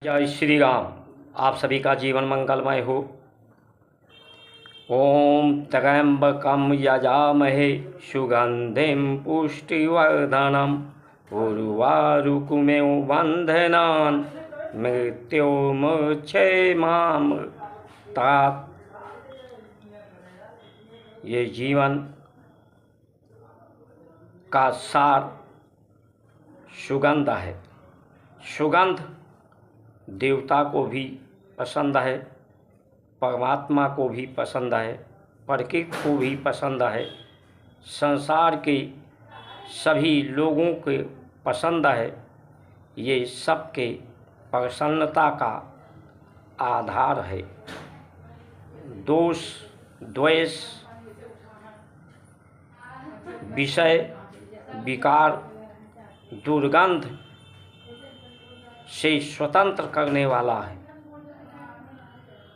जय श्री राम। आप सभी का जीवन मंगलमय हो। ओम त्र्यंबकं यजामहे सुगंधिं पुष्टिवर्धनम् उर्वारुकमेव बन्धनान् मृत्युमुक्षयेमामृतात्। ये जीवन का सार सुगंध है। सुगंध देवता को भी पसंद है, परमात्मा को भी पसंद है, प्रकृति को भी पसंद है, संसार के सभी लोगों को पसंद है। ये सबके प्रसन्नता का आधार है। दोष, द्वेष, विषय, विकार, दुर्गंध से स्वतंत्र करने वाला है।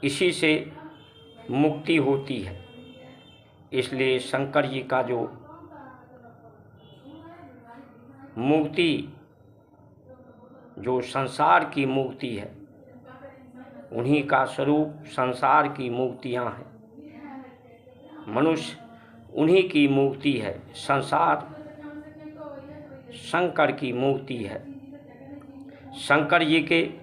इसी से मुक्ति होती है। इसलिए शंकर जी का जो मुक्ति, जो संसार की मुक्ति है, उन्हीं का स्वरूप संसार की मुक्तियां हैं। मनुष्य उन्हीं की मुक्ति है। संसार शंकर की मुक्ति है। शंकर जी के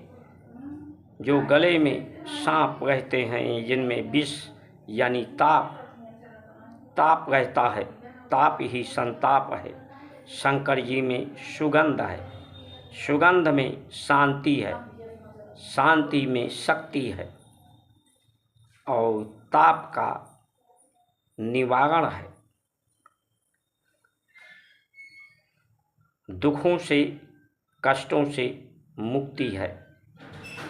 जो गले में सांप रहते हैं, जिनमें विष यानी ताप रहता है, ताप ही संताप है। शंकर जी में सुगंध है। सुगंध में शांति है, शांति में शक्ति है और ताप का निवारण है। दुखों से, कष्टों से मुक्ति है।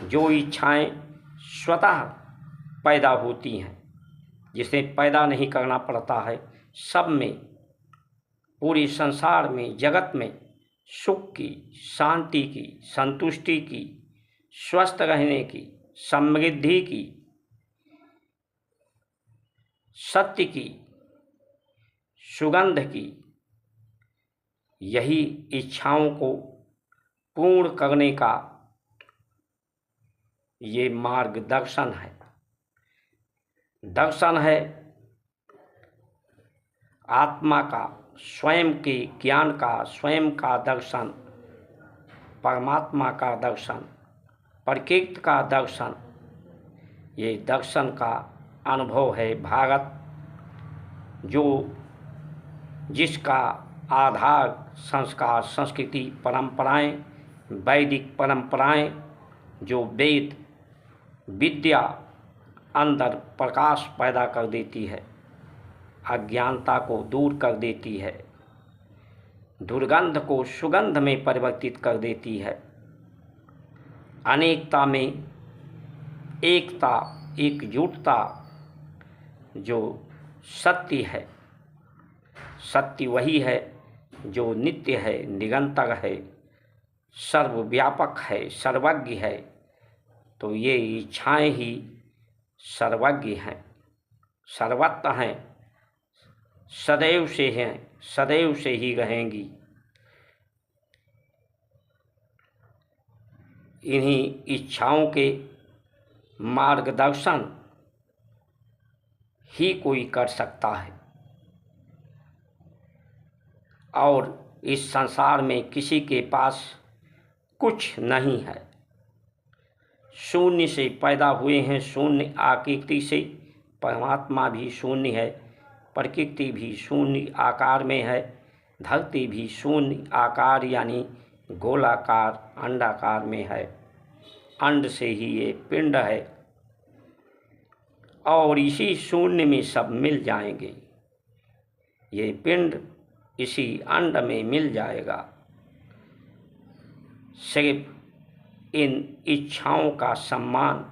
जो इच्छाएं स्वतः पैदा होती हैं, जिसे पैदा नहीं करना पड़ता है, सब में, पूरे संसार में, जगत में सुख की, शांति की, संतुष्टि की, स्वस्थ रहने की, समृद्धि की, सत्य की, सुगंध की, यही इच्छाओं को पूर्ण करने का ये मार्गदर्शन है। दर्शन है आत्मा का, स्वयं के ज्ञान का, स्वयं का दर्शन, परमात्मा का दर्शन, प्रकृति का दर्शन। ये दर्शन का अनुभव है। भारत जो जिसका आधार संस्कार, संस्कृति, परंपराएं, वैदिक परंपराएं, जो वेद विद्या अंदर प्रकाश पैदा कर देती है, अज्ञानता को दूर कर देती है, दुर्गंध को सुगंध में परिवर्तित कर देती है, अनेकता में एकता, एकजुटता, जो सत्य है, सत्य वही है जो नित्य है, निरंतर है, सर्वव्यापक है, सर्वज्ञ है। तो ये इच्छाएं ही सर्वज्ञ हैं, सर्वत्र हैं, सदैव से हैं, सदैव से ही रहेंगी। इन्हीं इच्छाओं के मार्गदर्शन ही कोई कर सकता है और इस संसार में किसी के पास कुछ नहीं है। शून्य से पैदा हुए हैं, शून्य आकृति से। परमात्मा भी शून्य है, प्रकृति भी शून्य आकार में है, धरती भी शून्य आकार यानी गोलाकार, अंडाकार में है। अंड से ही ये पिंड है और इसी शून्य में सब मिल जाएंगे। ये पिंड इसी अंड में मिल जाएगा। सिर्फ इन इच्छाओं का सम्मान,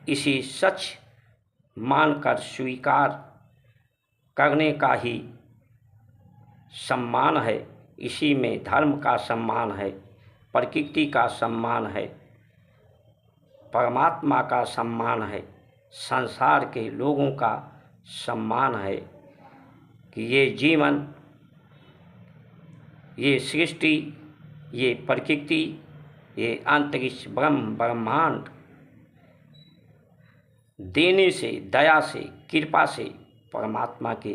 इसी सच मानकर स्वीकार करने का ही सम्मान है। इसी में धर्म का सम्मान है, प्रकृति का सम्मान है, परमात्मा का सम्मान है, संसार के लोगों का सम्मान है कि ये जीवन, ये सृष्टि, ये प्रकृति, ये अंतरिक्ष ब्रह्मांड देने से, दया से, कृपा से परमात्मा के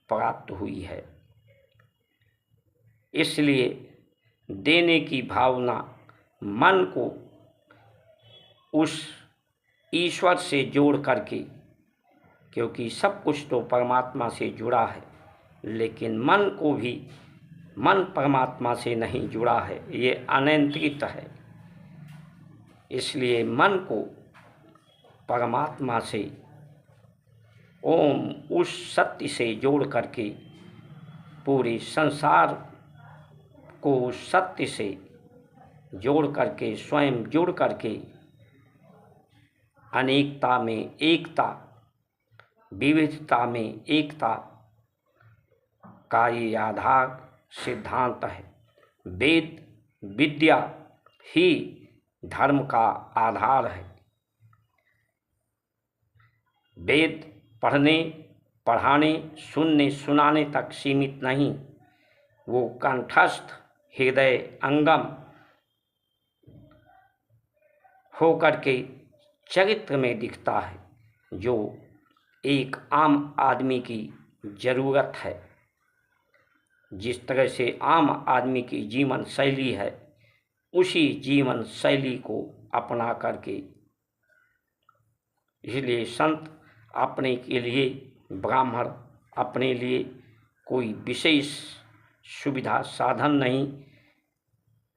प्राप्त हुई है। इसलिए देने की भावना मन को उस ईश्वर से जोड़ करके, क्योंकि सब कुछ तो परमात्मा से जुड़ा है, लेकिन मन को भी, मन परमात्मा से नहीं जुड़ा है, ये अनियंत्रित है। इसलिए मन को परमात्मा से, ओम उस सत्य से जोड़ करके पूरे संसार को उस सत्य से जोड़ करके, स्वयं जुड़ करके अनेकता में एकता, विविधता में एकता का ये आधार सिद्धांत है। वेद विद्या ही धर्म का आधार है। वेद पढ़ने, पढ़ाने, सुनने, सुनाने तक सीमित नहीं, वो कंठस्थ, हृदय अंगम होकर के चरित्र में दिखता है, जो एक आम आदमी की ज़रूरत है। जिस तरह से आम आदमी की जीवन शैली है, उसी जीवन शैली को अपना करके, इसलिए संत अपने के लिए, ब्राह्मण अपने लिए कोई विशेष सुविधा साधन नहीं,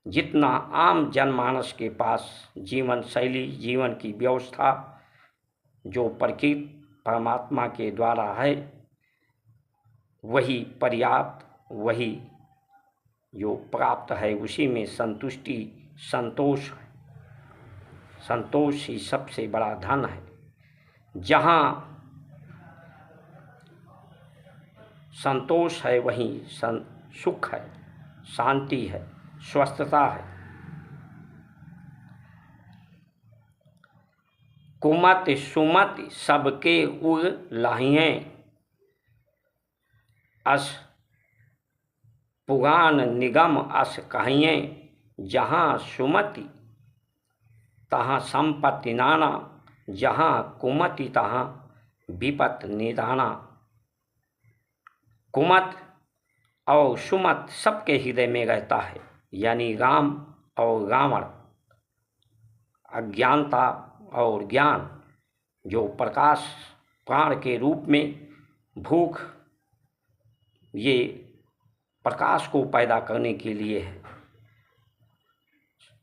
जितना आम जनमानस के पास जीवन शैली, जीवन की व्यवस्था जो प्रकृति परमात्मा के द्वारा है, वही पर्याप्त, वही जो प्राप्त है, उसी में संतुष्टि, संतोष, संतोष ही सबसे बड़ा धन है। जहाँ संतोष है वहीं सुख है, शांति है, स्वस्थता है। कुमत सुमत सबके उर लाहिएं, अस पुराण निगम अस कहिएं। जहाँ सुमति तहाँ संपत्ति नाना, जहाँ कुमति तहाँ विपत निदाना। कुमत और सुमत सबके हृदय में रहता है, यानी राम और रावण, अज्ञानता और ज्ञान, जो प्रकाश प्राण के रूप में, भूख ये प्रकाश को पैदा करने के लिए है।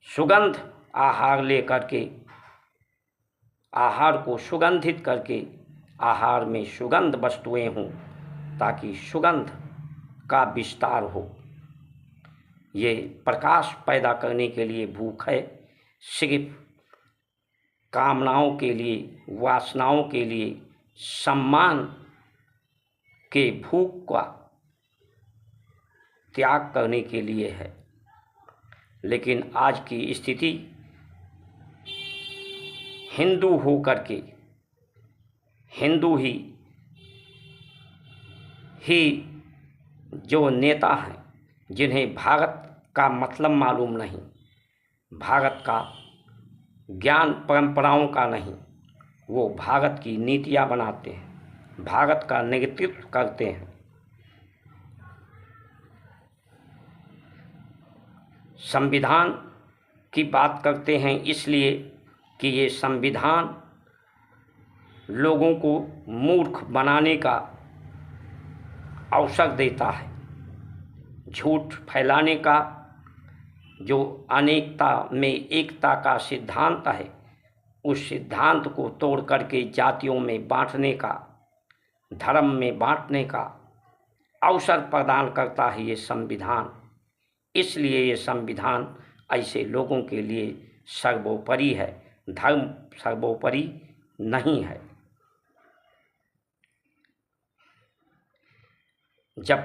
सुगंध आहार लेकर के, आहार को सुगंधित करके, आहार में सुगंध वस्तुएं हों ताकि सुगंध का विस्तार हो। ये प्रकाश पैदा करने के लिए भूख है। सिर्फ कामनाओं के लिए, वासनाओं के लिए, सम्मान के भूख का त्याग करने के लिए है। लेकिन आज की स्थिति हिंदू हो करके, हिंदू ही जो नेता हैं, जिन्हें भारत का मतलब मालूम नहीं, भारत का ज्ञान परंपराओं का नहीं, वो भारत की नीतियां बनाते हैं, भारत का नेतृत्व करते हैं। संविधान की बात करते हैं इसलिए कि ये संविधान लोगों को मूर्ख बनाने का अवसर देता है, झूठ फैलाने का। जो अनेकता में एकता का सिद्धांत है, उस सिद्धांत को तोड़ करके जातियों में बांटने का, धर्म में बांटने का अवसर प्रदान करता है ये संविधान। इसलिए ये संविधान ऐसे लोगों के लिए सर्वोपरि है, धर्म सर्वोपरि नहीं है। जब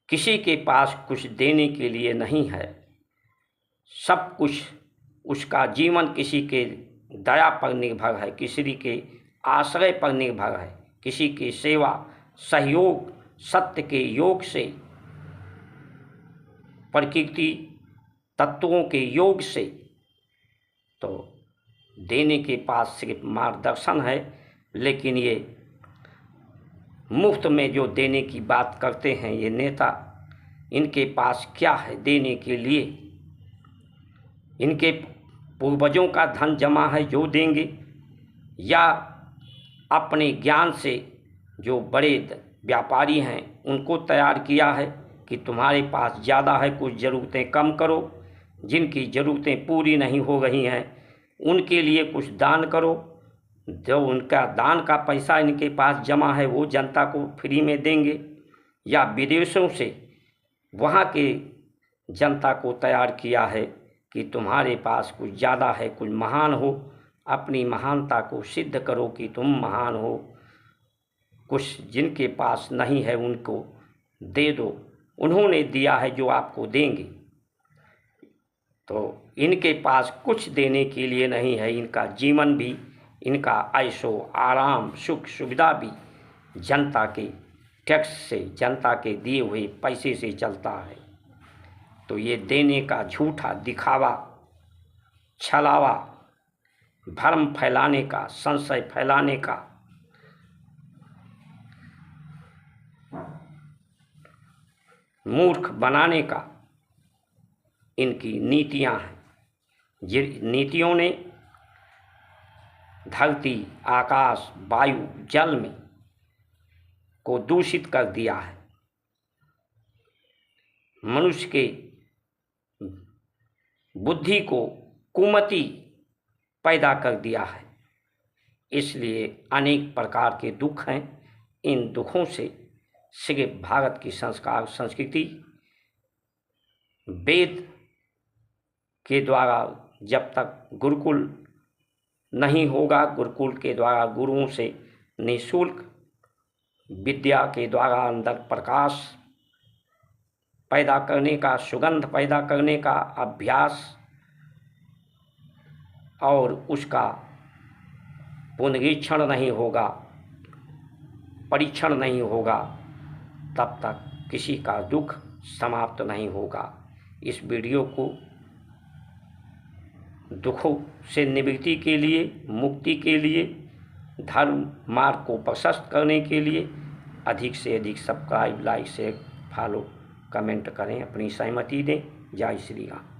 किसी के पास कुछ देने के लिए नहीं है, सब कुछ उसका जीवन किसी के दया पर निर्भर है, किसी के आश्रय पर निर्भर है, किसी की सेवा, सहयोग, सत्य के योग से प्रकृति तत्वों के योग से। तो देने के पास सिर्फ मार्गदर्शन है, लेकिन ये मुफ्त में जो देने की बात करते हैं ये नेता, इनके पास क्या है देने के लिए? इनके पूर्वजों का धन जमा है जो देंगे, या अपने ज्ञान से जो बड़े व्यापारी हैं उनको तैयार किया है कि तुम्हारे पास ज़्यादा है, कुछ ज़रूरतें कम करो, जिनकी ज़रूरतें पूरी नहीं हो रही हैं उनके लिए कुछ दान करो, जो उनका दान का पैसा इनके पास जमा है वो जनता को फ्री में देंगे, या विदेशों से वहाँ के जनता को तैयार किया है कि तुम्हारे पास कुछ ज़्यादा है, कुछ महान हो, अपनी महानता को सिद्ध करो कि तुम महान हो, कुछ जिनके पास नहीं है उनको दे दो, उन्होंने दिया है जो आपको देंगे। तो इनके पास कुछ देने के लिए नहीं है, इनका जीवन भी, इनका ऐशो आराम सुख सुविधा भी जनता के टैक्स से, जनता के दिए हुए पैसे से चलता है। तो ये देने का झूठा दिखावा, छलावा, भ्रम फैलाने का, संशय फैलाने का, मूर्ख बनाने का इनकी नीतियां हैं। जिन नीतियों ने धरती, आकाश, वायु, जल में को दूषित कर दिया है, मनुष्य के बुद्धि को कुमति पैदा कर दिया है। इसलिए अनेक प्रकार के दुख हैं। इन दुखों से सिर्फ भारत की संस्कार संस्कृति वेद के द्वारा जब तक गुरुकुल नहीं होगा, गुरुकुल के द्वारा गुरुओं से निःशुल्क विद्या के द्वारा अंदर प्रकाश पैदा करने का, सुगंध पैदा करने का अभ्यास और उसका पुनरीक्षण नहीं होगा, परीक्षण नहीं होगा, तब तक किसी का दुख समाप्त नहीं होगा। इस वीडियो को दुखों से निवृत्ति के लिए, मुक्ति के लिए, धर्म मार्ग को प्रशस्त करने के लिए अधिक से अधिक subscribe, like, share, follow, comment करें, अपनी सहमति दें। जय श्री राम।